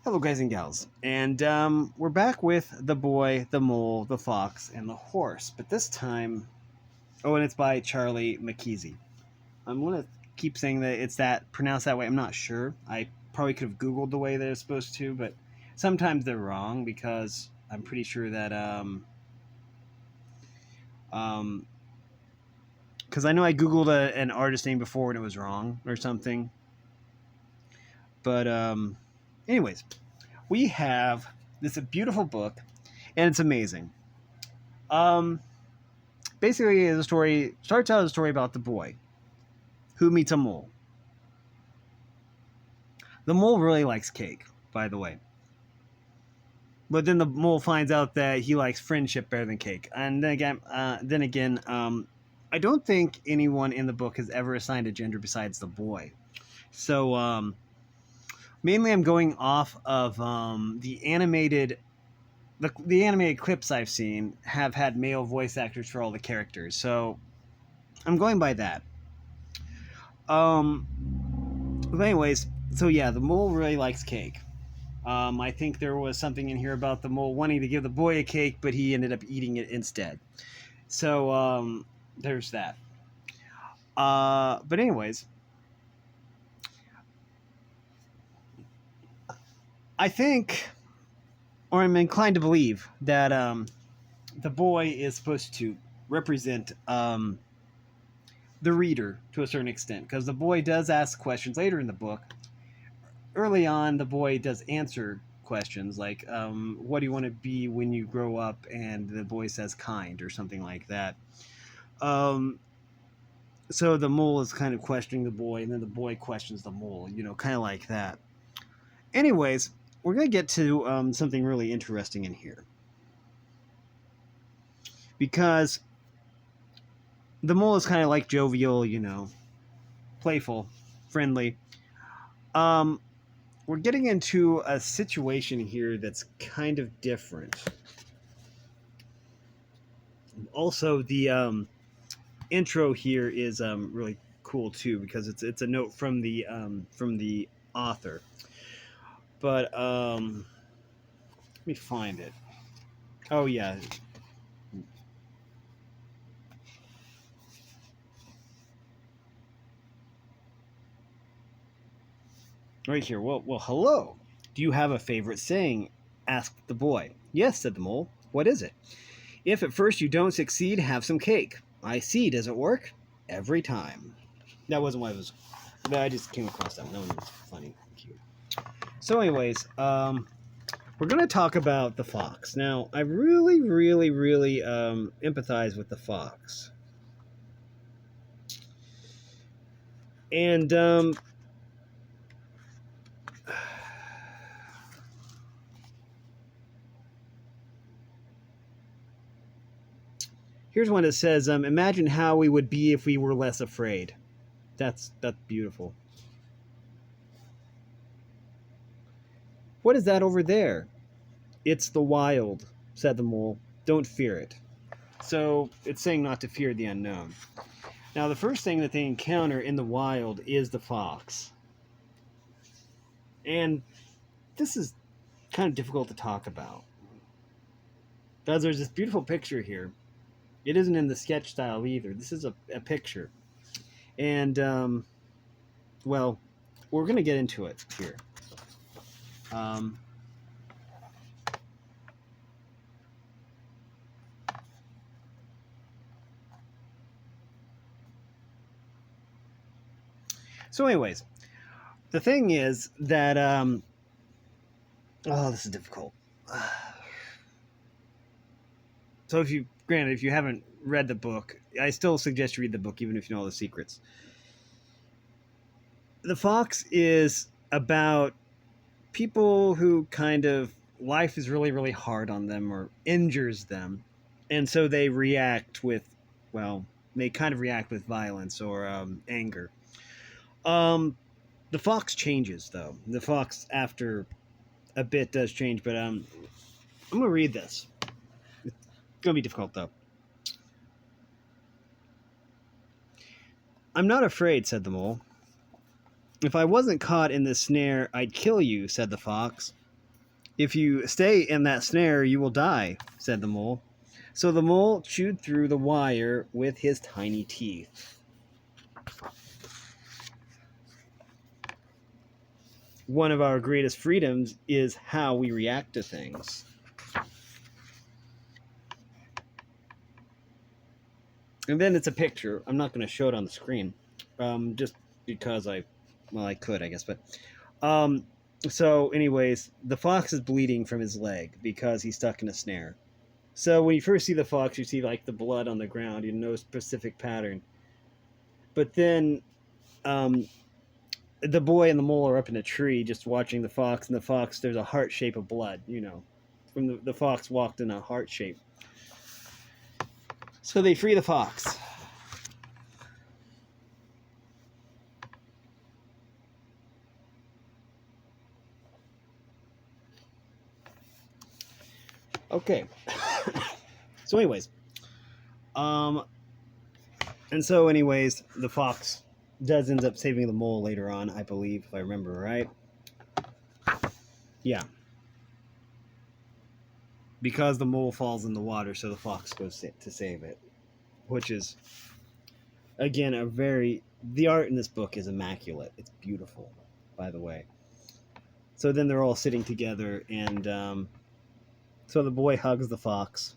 Hello, guys and gals, and we're back with the boy, the mole, the fox, and the horse. But this time, oh, and it's by Charlie Mackesy. I'm gonna keep saying that it's that pronounced that way. I'm not sure. I probably could have Googled the way that it's supposed to, but sometimes they're wrong because I'm pretty sure that um, because I know I Googled an artist name before and it was wrong or something. But anyways, we have this beautiful book, and it's amazing. Um, Basically, the story starts out as a story about the boy who meets a mole. The mole really likes cake, by the way. But then the mole finds out that he likes friendship better than cake. And then again, I don't think anyone in the book has ever assigned a gender besides the boy. So mainly, I'm going off of the animated clips I've seen have had male voice actors for all the characters. So I'm going by that. Um, but anyways, so yeah, the mole really likes cake. I think there was something in here about the mole wanting to give the boy a cake, but he ended up eating it instead. So there's that. But anyways, I think, or I'm inclined to believe that the boy is supposed to represent the reader to a certain extent, because the boy does ask questions later in the book. Early on, the boy does answer questions like, what do you want to be when you grow up? And the boy says kind or something like that. Um, so the mole is kind of questioning the boy, and then the boy questions the mole, kind of like that. Anyways, we're going to get to something really interesting in here. Because the mole is kind of like jovial, playful, friendly. Um, we're getting into a situation here that's kind of different. Also, the intro here is really cool too, because it's a note from the author. But let me find it. Oh yeah. Right here. Well, hello. Do you have a favorite saying? Asked the boy. Yes, said the mole. What is it? If at first you don't succeed, have some cake. I see. Does it work? Every time. That wasn't what it was. But I just came across that one. That one was funny. Cute. So, anyways, we're going to talk about the fox. Now, I really, really, really empathize with the fox. And here's one that says, imagine how we would be if we were less afraid. That's beautiful. What is that over there? It's the wild, said the mole. Don't fear it. So it's saying not to fear the unknown. Now, the first thing that they encounter in the wild is the fox. And this is kind of difficult to talk about, because there's this beautiful picture here. It isn't in the sketch style either. This is a picture. And, well, we're going to get into it here. So anyways, the thing is that, oh, this is difficult. So if you haven't read the book, I still suggest you read the book, even if you know all the secrets. The Fox is about people who kind of, life is really, really hard on them or injures them. And so they react with, well, they kind of react with violence or anger. The fox changes, though. The fox, after a bit, does change, but I'm going to read this. It's going to be difficult, though. I'm not afraid, said the mole. If I wasn't caught in this snare, I'd kill you, said the fox. If you stay in that snare, you will die, said the mole. So the mole chewed through the wire with his tiny teeth. One of our greatest freedoms is how we react to things. And then it's a picture. I'm not going to show it on the screen, just because I could, I guess. But so, anyways, the fox is bleeding from his leg because he's stuck in a snare. So when you first see the fox, you see like the blood on the ground. You know, no specific pattern. But then the boy and the mole are up in a tree just watching the fox, and the fox, there's a heart shape of blood, you know, from the fox walked in a heart shape. So they free the fox. Okay. So anyways, and so anyways, the fox does end up saving the mole later on, I believe, if I remember right. Yeah. Because the mole falls in the water, so the fox goes to save it. Which is, again, the art in this book is immaculate. It's beautiful, by the way. So then they're all sitting together, and so the boy hugs the fox.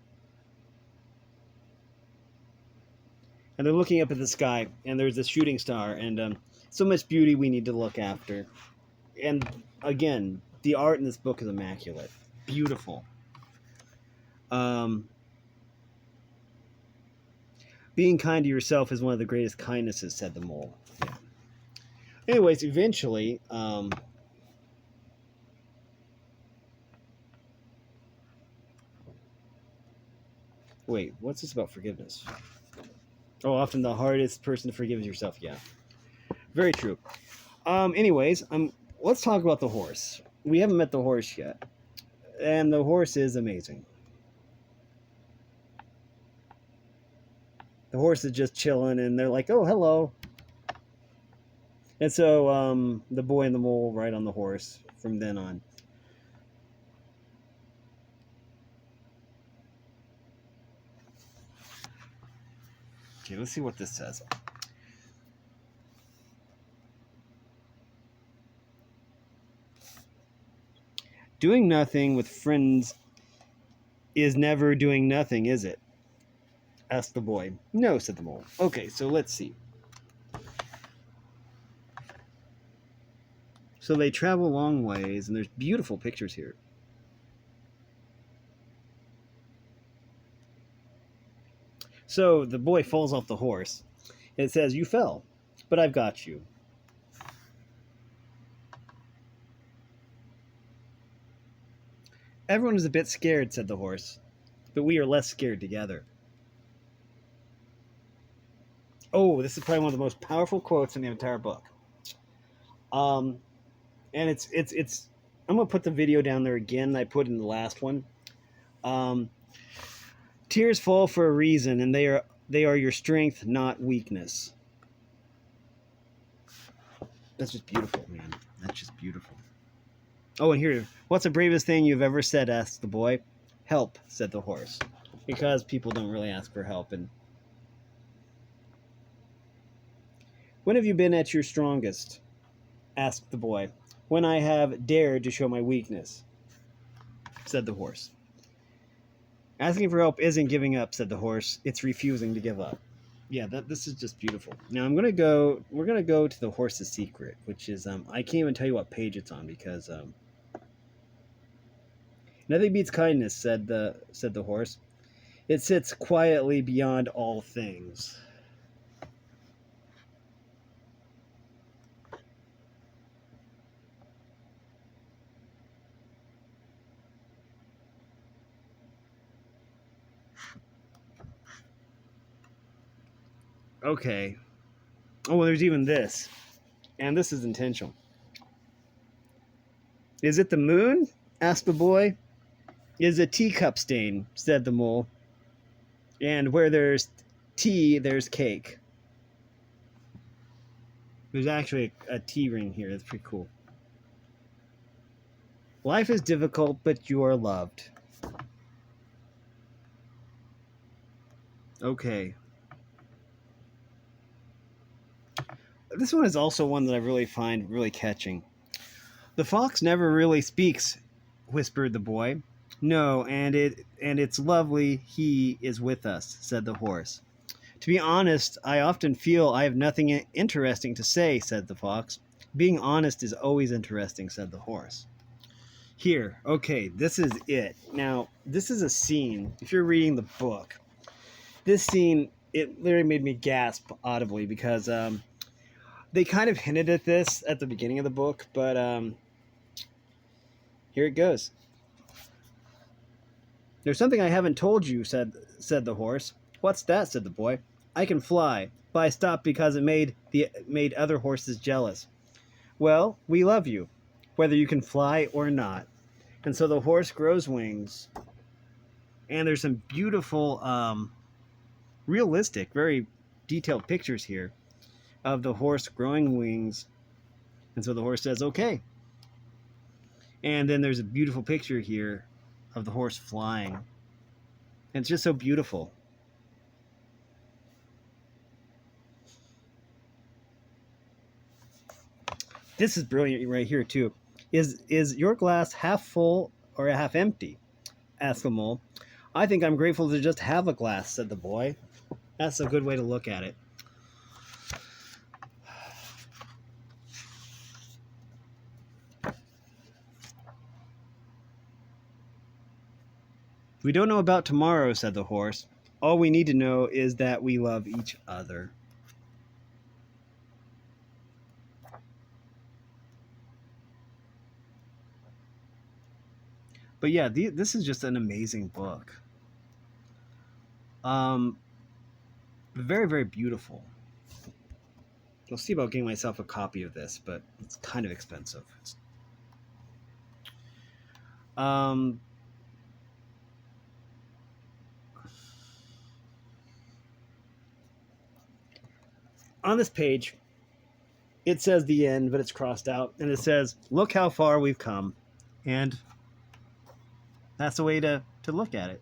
And they're looking up at the sky, and there's this shooting star, and so much beauty we need to look after. And again, the art in this book is immaculate. Beautiful. Being kind to yourself is one of the greatest kindnesses, said the mole. Yeah. Anyways, eventually, wait, what's this about forgiveness? Oh, often the hardest person to forgive is yourself. Yeah, very true. Anyways, let's talk about the horse. We haven't met the horse yet, and the horse is amazing. The horse is just chilling, and they're like, "Oh, hello." And so the boy and the mole ride on the horse from then on. Okay, let's see what this says. Doing nothing with friends is never doing nothing, is it? Asked the boy. No, said the mole. Okay, so let's see. So they travel long ways, and there's beautiful pictures here. So the boy falls off the horse. It says, "You fell, but I've got you." Everyone is a bit scared, said the horse, but we are less scared together. Oh, this is probably one of the most powerful quotes in the entire book. And it's. I'm gonna put the video down there again. I put in the last one. Tears fall for a reason, and they are your strength, not weakness. That's just beautiful, man. That's just beautiful. Oh, and here, what's the bravest thing you've ever said? Asked the boy. Help, said the horse, because people don't really ask for help. And when have you been at your strongest? Asked the boy. When I have dared to show my weakness, said the horse. Asking for help isn't giving up, said the horse. It's refusing to give up. Yeah, this is just beautiful. Now we're gonna go to the horse's secret, which is I can't even tell you what page it's on because nothing beats kindness, said the horse. It sits quietly beyond all things. Okay. Oh, well, there's even this. And this is intentional. Is it the moon? Asked the boy. Is a teacup stain, said the mole. And where there's tea, there's cake. There's actually a tea ring here. That's pretty cool. Life is difficult, but you are loved. Okay. This one is also one that I really find really catching. The fox never really speaks, whispered the boy. No, and it's lovely he is with us, said the horse. To be honest, I often feel I have nothing interesting to say, said the fox. Being honest is always interesting, said the horse. Here, okay, this is it. Now, this is a scene, if you're reading the book, this scene, it literally made me gasp audibly because they kind of hinted at this at the beginning of the book, but here it goes. There's something I haven't told you, said the horse. What's that? Said the boy. I can fly, but I stopped because it made other horses jealous. Well, we love you, whether you can fly or not. And so the horse grows wings, and there's some beautiful, realistic, very detailed pictures here of the horse growing wings. And so the horse says, okay. And then there's a beautiful picture here of the horse flying. And it's just so beautiful. This is brilliant right here, too. Is your glass half full or half empty? Asked the mole. I think I'm grateful to just have a glass, said the boy. That's a good way to look at it. We don't know about tomorrow, said the horse. All we need to know is that we love each other. But yeah, this is just an amazing book. Very, very beautiful. I'll see about getting myself a copy of this, but it's kind of expensive. On this page, it says the end, but it's crossed out, and it says, look how far we've come. And that's the way to look at it.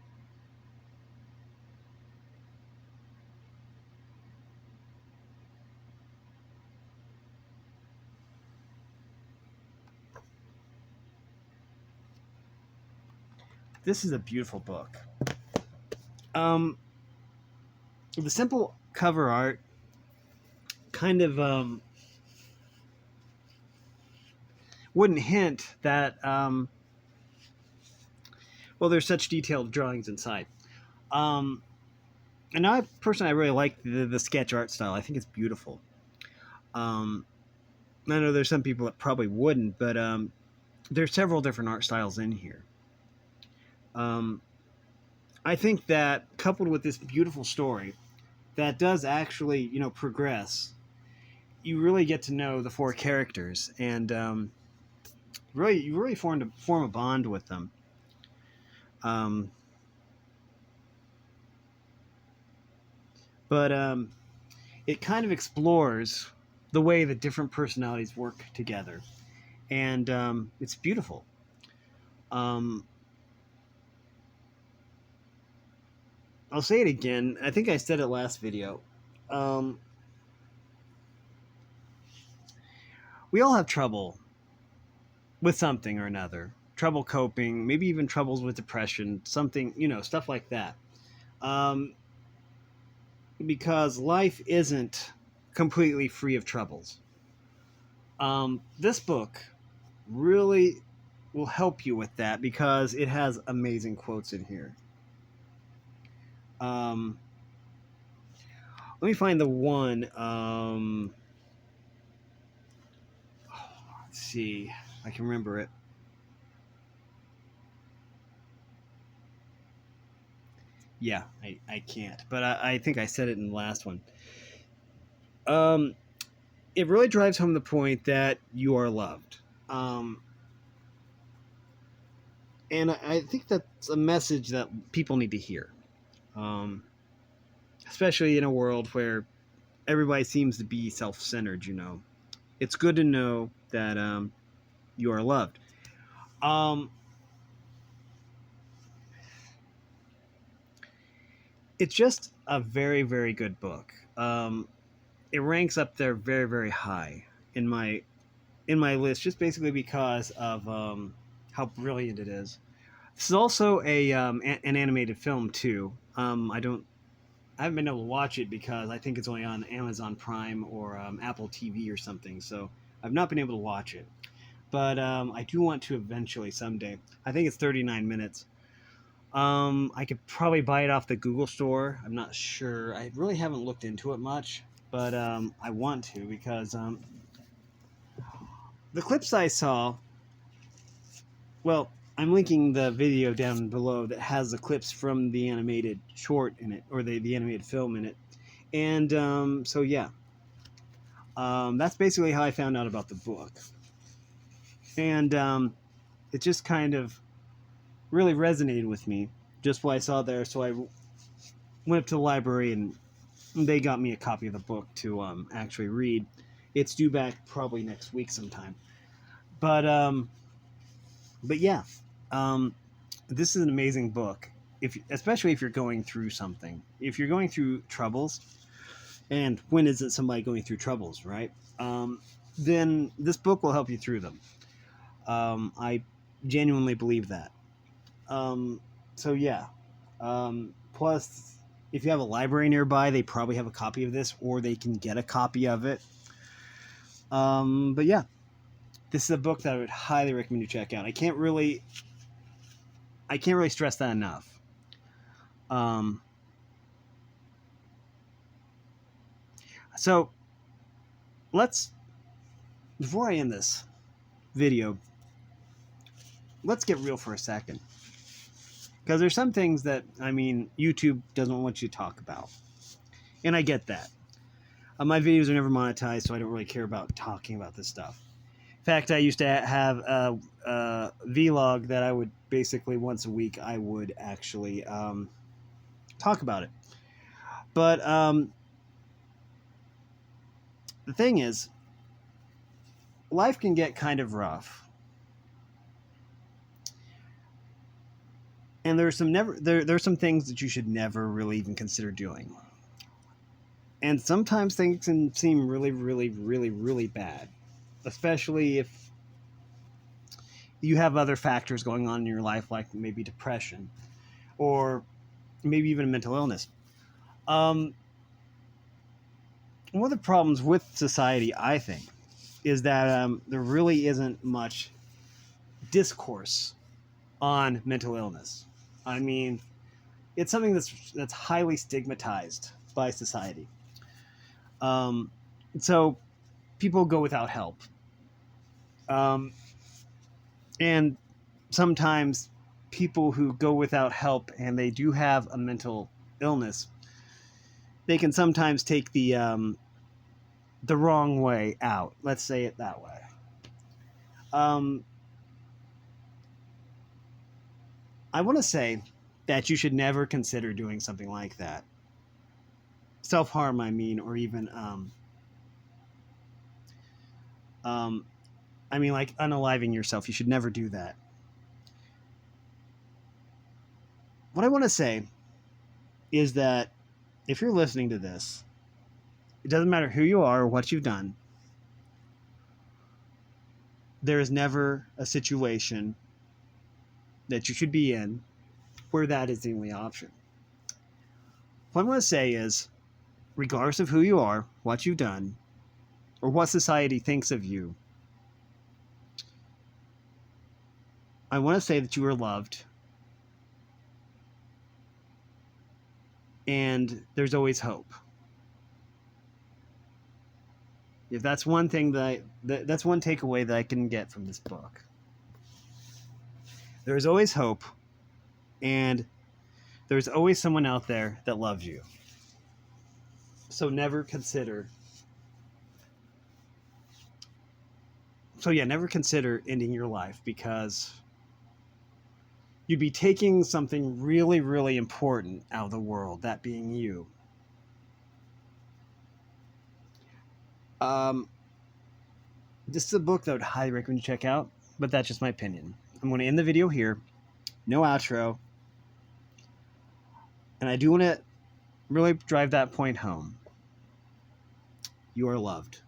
This is a beautiful book. The simple cover art kind of wouldn't hint that well, there's such detailed drawings inside. And I personally, I really like the sketch art style. I think it's beautiful. I know there's some people that probably wouldn't, but there's several different art styles in here. I think that coupled with this beautiful story that does actually, progress, you really get to know the four characters, and you really form a bond with them. But it kind of explores the way that different personalities work together, and it's beautiful. I'll say it again. I think I said it last video. We all have trouble with something or another. Trouble coping, maybe even troubles with depression, something, stuff like that. Because life isn't completely free of troubles. This book really will help you with that because it has amazing quotes in here. Let me find the one. Let's see. I can remember it. Yeah, I can't. But I think I said it in the last one. It really drives home the point that you are loved. And I think that's a message that people need to hear. Especially in a world where everybody seems to be self-centered, It's good to know that you are loved. Um, it's just a very, very good book. It ranks up there very, very high in my list, just basically because of how brilliant it is. This is also an animated film too. I haven't been able to watch it because I think it's only on Amazon Prime or Apple TV or something. So I've not been able to watch it. But I do want to eventually someday. I think it's 39 minutes. I could probably buy it off the Google store. I'm not sure. I really haven't looked into it much, but I want to because the clips I saw. Well, I'm linking the video down below that has the clips from the animated short in it, or the animated film in it. And so, yeah, that's basically how I found out about the book. And it just kind of really resonated with me just what I saw there. So I went up to the library and they got me a copy of the book to actually read. It's due back probably next week sometime. But yeah, um, this is an amazing book. Especially if you're going through something, if you're going through troubles, and when isn't somebody going through troubles, right? Then this book will help you through them. I genuinely believe that. So yeah. Plus, if you have a library nearby, they probably have a copy of this, or they can get a copy of it. But yeah, this is a book that I would highly recommend you check out. I can't really stress that enough. Um, so let's, before I end this video, let's get real for a second. Because there's some things that, I mean, YouTube doesn't want you to talk about. And I get that. My videos are never monetized, so I don't really care about talking about this stuff. In fact, I used to have a vlog that I would basically once a week, I would actually talk about it. But the thing is, life can get kind of rough. And there's some things that you should never really even consider doing. And sometimes things can seem really, really, really, really bad, especially if you have other factors going on in your life, like maybe depression or maybe even a mental illness. One of the problems with society, I think, is that there really isn't much discourse on mental illness. I mean, it's something that's highly stigmatized by society. So people go without help. And sometimes people who go without help and they do have a mental illness, they can sometimes take the wrong way out. Let's say it that way. I want to say that you should never consider doing something like that. Self-harm, I mean, or even I mean, like unaliving yourself. You should never do that. What I want to say is that if you're listening to this, it doesn't matter who you are or what you've done, there is never a situation that you should be in where that is the only option. What I want to say is, regardless of who you are, what you've done, or what society thinks of you, I want to say that you are loved, and there's always hope. If that's one thing that's one takeaway that I can get from this book. There's always hope, and there's always someone out there that loves you. So never consider ending your life, because you'd be taking something really, really important out of the world, that being you. This is a book that I would highly recommend you check out, but that's just my opinion. I'm going to end the video here. No outro. And I do want to really drive that point home. You are loved.